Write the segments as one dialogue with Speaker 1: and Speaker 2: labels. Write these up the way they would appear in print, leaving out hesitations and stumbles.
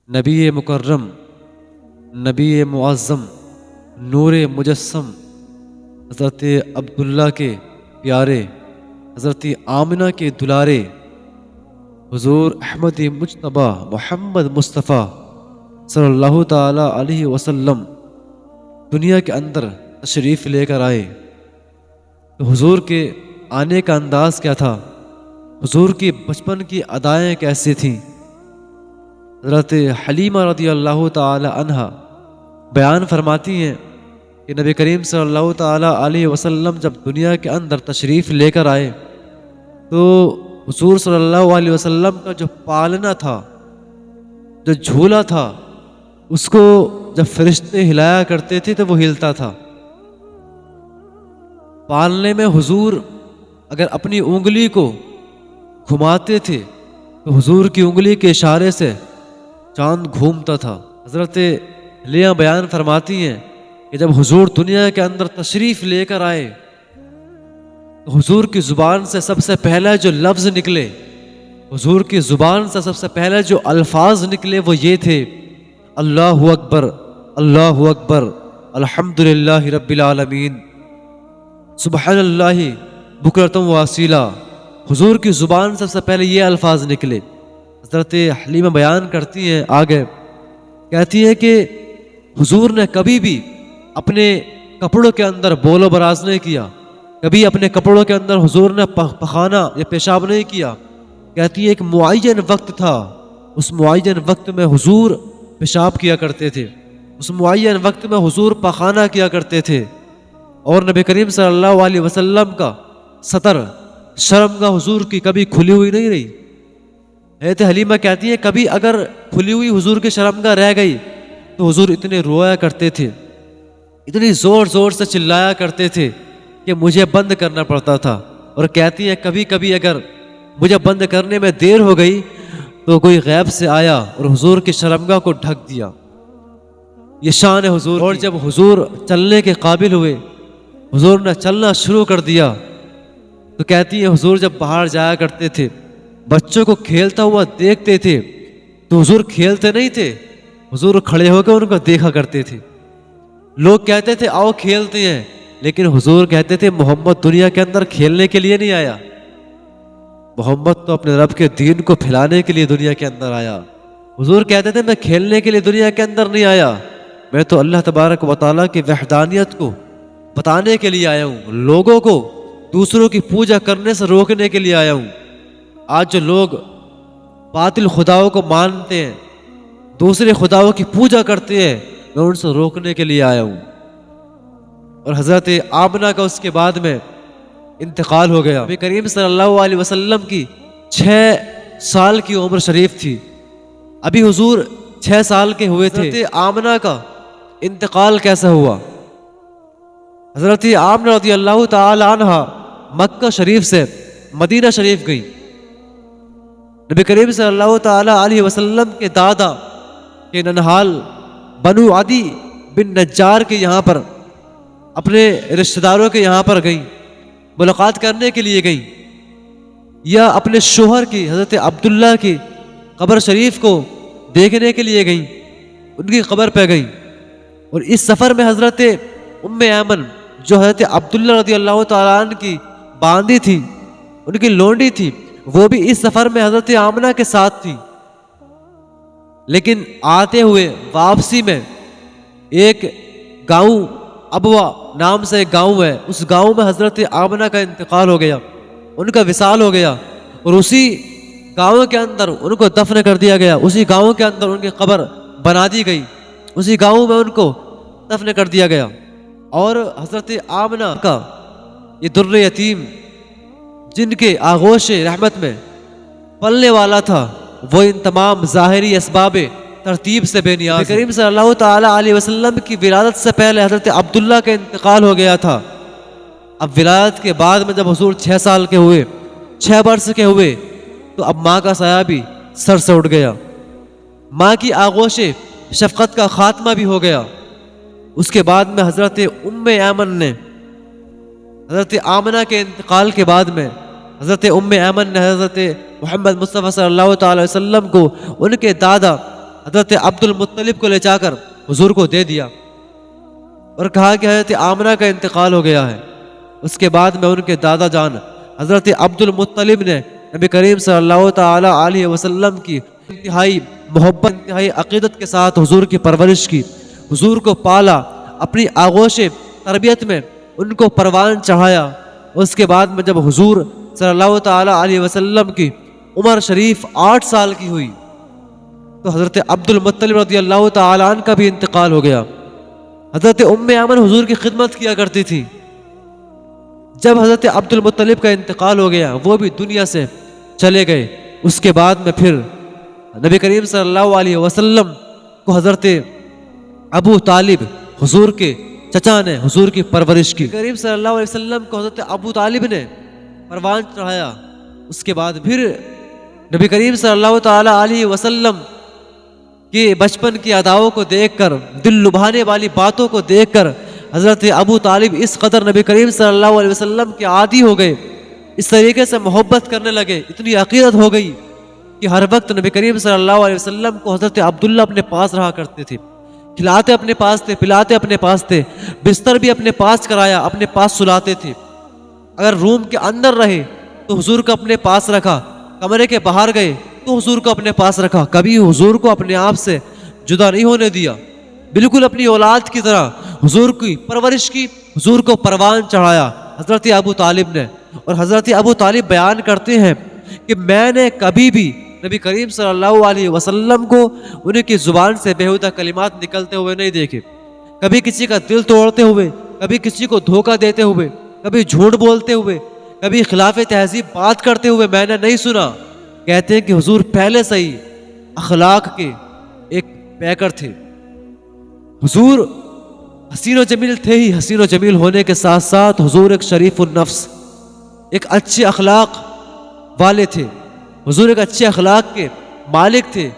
Speaker 1: نبی مکرم، نبی معظم، نور مجسم، حضرت عبداللہ کے پیارے، حضرت آمنہ کے دلارے، حضور احمد مجتبیٰ محمد مصطفیٰ صلی اللہ تعالیٰ علیہ وسلم دنیا کے اندر تشریف لے کر آئے تو حضور کے آنے کا انداز کیا تھا، حضور کی بچپن کی ادائیں کیسی تھیں۔ حضرت حلیمہ رضی اللہ تعالی عنہا بیان فرماتی ہیں کہ نبی کریم صلی اللہ تعالی علیہ وسلم جب دنیا کے اندر تشریف لے کر آئے تو حضور صلی اللہ علیہ وسلم کا جو پالنا تھا، جو جھولا تھا، اس کو جب فرشتے ہلایا کرتے تھے تو وہ ہلتا تھا۔ پالنے میں حضور اگر اپنی انگلی کو گھماتے تھے تو حضور کی انگلی کے اشارے سے چاند گھومتا تھا۔ حضرت حلیمہ بیان فرماتی ہیں کہ جب حضور دنیا کے اندر تشریف لے کر آئے تو حضور کی زبان سے سب سے پہلا جو لفظ نکلے، حضور کی زبان سے سب سے پہلا جو الفاظ نکلے وہ یہ تھے: اللہ اکبر، اللہ اکبر، الحمدللہ رب العالمین، سبحان اللہ بکرۃ و اصیلا۔ حضور کی زبان سب سے پہلے یہ الفاظ نکلے۔ حضرت حلیمہ بیان کرتی ہیں آگے، کہتی ہے کہ حضور نے کبھی بھی اپنے کپڑوں کے اندر بول و براز نہیں کیا، کبھی اپنے کپڑوں کے اندر حضور نے پخانہ یا پیشاب نہیں کیا۔ کہتی ہے ایک معین وقت تھا، اس معین وقت میں حضور پیشاب کیا کرتے تھے، اس معین وقت میں حضور پخانہ کیا کرتے تھے، اور نبی کریم صلی اللہ علیہ وسلم کا سطر، شرمگاہ حضور کی کبھی کھلی ہوئی نہیں رہی۔ حضرت حلیمہ کہتی ہے کبھی اگر کھلی ہوئی حضور کی شرمگاہ رہ گئی تو حضور اتنے رویا کرتے تھے، اتنی زور زور سے چلایا کرتے تھے کہ مجھے بند کرنا پڑتا تھا۔ اور کہتی ہیں کبھی کبھی اگر مجھے بند کرنے میں دیر ہو گئی تو کوئی غیب سے آیا اور حضور کی شرمگاہ کو ڈھک دیا۔ یہ شان ہے حضور۔ اور جب حضور چلنے کے قابل ہوئے، حضور نے چلنا شروع کر دیا، تو کہتی ہیں حضور جب باہر جایا کرتے تھے، بچوں کو کھیلتا ہوا دیکھتے تھے تو حضور کھیلتے نہیں تھے، حضور کھڑے ہو کے ان کو دیکھا کرتے تھے۔ لوگ کہتے تھے آؤ کھیلتے ہیں، لیکن حضور کہتے تھے محمد دنیا کے اندر کھیلنے کے لیے نہیں آیا، محمد تو اپنے رب کے دین کو پھیلانے کے لیے دنیا کے اندر آیا۔ حضور کہتے تھے میں کھیلنے کے لیے دنیا کے اندر نہیں آیا، میں تو اللہ تبارک و تعالیٰ کی وحدانیت کو بتانے کے لیے آیا ہوں، لوگوں کو دوسروں کی پوجا کرنے سے روکنے کے لیے آیا ہوں۔ آج جو لوگ باطل خداؤں کو مانتے ہیں، دوسرے خداؤں کی پوجا کرتے ہیں، میں ان سے روکنے کے لیے آیا ہوں۔ اور حضرت آمنہ کا اس کے بعد میں انتقال ہو گیا۔ نبی کریم صلی اللہ علیہ وسلم کی 6 سال کی عمر شریف تھی، ابھی حضور 6 سال کے ہوئے تھے۔ حضرت آمنہ کا انتقال کیسا ہوا؟ حضرت آمنہ رضی اللہ تعالی عنہ مکہ شریف سے مدینہ شریف گئی۔ نبی کریم صلی اللہ تعالی علیہ وسلم کے دادا کے ننہال بنو عدی بن نجار کے یہاں پر، اپنے رشتہ داروں کے یہاں پر گئیں، ملاقات کرنے کے لیے گئیں، یا اپنے شوہر کی حضرت عبداللہ کی قبر شریف کو دیکھنے کے لیے گئیں، ان کی قبر پہ گئیں۔ اور اس سفر میں حضرت ام ایمن جو حضرت عبداللہ رضی اللہ تعالیٰ عنہ کی باندی تھی، ان کی لونڈی تھی، وہ بھی اس سفر میں حضرت آمنہ کے ساتھ تھی۔ لیکن آتے ہوئے واپسی میں ایک گاؤں ابوا نام سے ایک گاؤں ہے، اس گاؤں میں حضرت آمنہ کا انتقال ہو گیا، ان کا وصال ہو گیا، اور اسی گاؤں کے اندر ان کو دفن کر دیا گیا، اسی گاؤں کے اندر ان کی قبر بنا دی گئی، اسی گاؤں میں ان کو دفن کر دیا گیا۔ اور حضرت آمنہ کا یہ در یتیم جن کے آغوش رحمت میں پلنے والا تھا، وہ ان تمام ظاہری اسباب ترتیب سے بے نیاز ہے۔ کریم صلی اللہ تعالی علیہ وسلم کی ولادت سے پہلے حضرت عبداللہ کا انتقال ہو گیا تھا۔ اب ولادت کے بعد میں جب حضور 6 سال کے ہوئے، 6 برس کے ہوئے، تو اب ماں کا سایہ بھی سر سے اٹھ گیا، ماں کی آغوش شفقت کا خاتمہ بھی ہو گیا۔ اس کے بعد میں حضرت ام ایمن نے حضرت آمنہ کے انتقال کے بعد میں حضرت ام ایمن نے حضرت محمد مصطفیٰ صلی اللہ تعالی وسلم کو ان کے دادا حضرت عبد المطلب کو لے جا کر حضور کو دے دیا اور کہا کہ حضرت آمنہ کا انتقال ہو گیا ہے۔ اس کے بعد میں ان کے دادا جان حضرت عبد المطلب نے نبی کریم صلی اللہ تعالی علیہ وسلم کی انتہائی محبت، انتہائی عقیدت کے ساتھ حضور کی پرورش کی، حضور کو پالا، اپنی آغوش تربیت میں ان کو پروان چڑھایا۔ اس کے بعد میں جب حضور صلی اللہ تعالی علیہ وسلم کی عمر شریف 8 سال کی ہوئی تو حضرت عبد المطلب رضی اللہ تعالی عنہ کا بھی انتقال ہو گیا۔ حضرت ام ایمن حضور کی خدمت کیا کرتی تھی۔ جب حضرت عبد المطلب کا انتقال ہو گیا، وہ بھی دنیا سے چلے گئے، اس کے بعد میں پھر نبی کریم صلی اللہ علیہ وسلم کو حضرت ابو طالب حضور کے چچا نے حضور کی پرورش کی۔ کریم صلی اللہ علیہ وسلم کو حضرت ابو طالب نے پروان چڑھایا۔ اس کے بعد پھر نبی کریم صلی اللہ تعالی علیہ وسلم کے بچپن کی اداؤں کو دیکھ کر، دل لبھانے والی باتوں کو دیکھ کر حضرت ابو طالب اس قدر نبی کریم صلی اللہ علیہ وسلم کے عادی ہو گئے، اس طریقے سے محبت کرنے لگے، اتنی عقیدت ہو گئی کہ ہر وقت نبی کریم صلی اللہ علیہ وسلم کو حضرت عبداللہ اپنے پاس رہا کرتے تھے، کھلاتے اپنے پاس تھے، پلاتے اپنے پاس تھے، بستر بھی اپنے پاس کرایا، اپنے پاس سلاتے تھے۔ اگر روم کے اندر رہے تو حضور کو اپنے پاس رکھا، کمرے کے باہر گئے تو حضور کو اپنے پاس رکھا، کبھی حضور کو اپنے آپ سے جدا نہیں ہونے دیا، بالکل اپنی اولاد کی طرح حضور کی پرورش کی، حضور کو پروان چڑھایا حضرت ابو طالب نے۔ اور حضرت ابو طالب بیان کرتے ہیں کہ میں نے کبھی بھی نبی کریم صلی اللہ علیہ وسلم کو انہیں کی زبان سے بیہودہ کلمات نکلتے ہوئے نہیں دیکھے، کبھی کسی کا دل توڑتے ہوئے، کبھی کسی کو دھوکہ دیتے ہوئے، کبھی جھوٹ بولتے ہوئے، کبھی خلاف تہذیب بات کرتے ہوئے میں نے نہیں سنا۔ کہتے ہیں کہ حضور پہلے سے ہی اخلاق کے ایک پیکر تھے، حضور حسین و جمیل تھے ہی، حسین و جمیل ہونے کے ساتھ ساتھ حضور ایک شریف النفس، ایک اچھے اخلاق والے تھے، حضور ایک اچھے اخلاق کے مالک تھے۔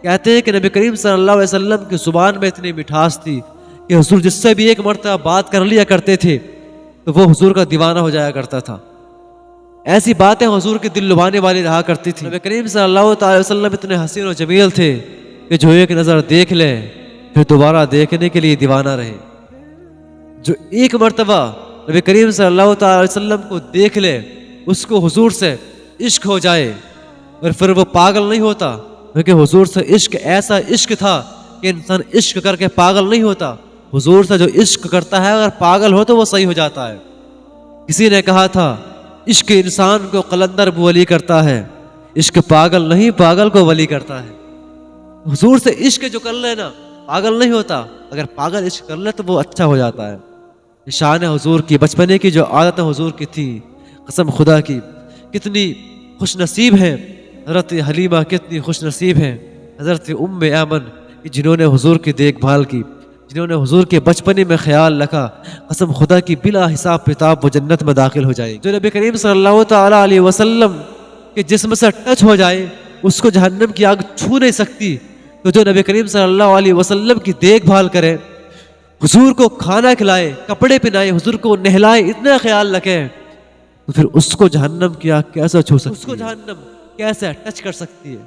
Speaker 1: کہتے ہیں کہ نبی کریم صلی اللہ علیہ وسلم کی زبان میں اتنی مٹھاس تھی کہ حضور جس سے بھی ایک مرتبہ بات کر لیا کرتے تھے تو وہ حضور کا دیوانہ ہو جایا کرتا تھا۔ ایسی باتیں حضور کے دل لبھانے والی رہا کرتی تھی۔ نبی کریم صلی اللہ تعالی وسلم اتنے حسین و جمیل تھے کہ جو ایک نظر دیکھ لے پھر دوبارہ دیکھنے کے لیے دیوانہ رہے۔ جو ایک مرتبہ نبی کریم صلی اللہ تعالی وسلم کو دیکھ لے، اس کو حضور سے عشق ہو جائے اور پھر وہ پاگل نہیں ہوتا، کیونکہ حضور سے عشق ایسا عشق تھا کہ انسان عشق کر کے پاگل نہیں ہوتا۔ حضور سے جو عشق کرتا ہے اگر پاگل ہو تو وہ صحیح ہو جاتا ہے۔ کسی نے کہا تھا عشق انسان کو قلندر ولی کرتا ہے، عشق پاگل نہیں، پاگل کو ولی کرتا ہے۔ حضور سے عشق جو کر لے نا پاگل نہیں ہوتا، اگر پاگل عشق کر لے تو وہ اچھا ہو جاتا ہے۔ شان حضور کی بچپنے کی جو عادت حضور کی تھی، قسم خدا کی کتنی خوش نصیب ہیں حضرت حلیمہ، کتنی خوش نصیب ہیں حضرت ام ایمن جنہوں نے حضور کی دیکھ بھال کی، جنہوں نے حضور کے بچپنے میں خیال رکھا۔ قسم خدا کی بلا حساب کتاب وہ جنت میں داخل ہو جائے۔ جو نبی کریم صلی اللہ تعالی علیہ وسلم کے جسم سے ٹچ ہو جائے اس کو جہنم کی آگ چھو نہیں سکتی، تو جو نبی کریم صلی اللہ علیہ وسلم کی دیکھ بھال کرے، حضور کو کھانا کھلائے، کپڑے پہنائے، حضور کو نہلائے، اتنا خیال رکھے، تو پھر اس کو جہنم کی آگ کیسے چھو سکتی ہے، اس کو جہنم کیسے ٹچ کر سکتی ہے۔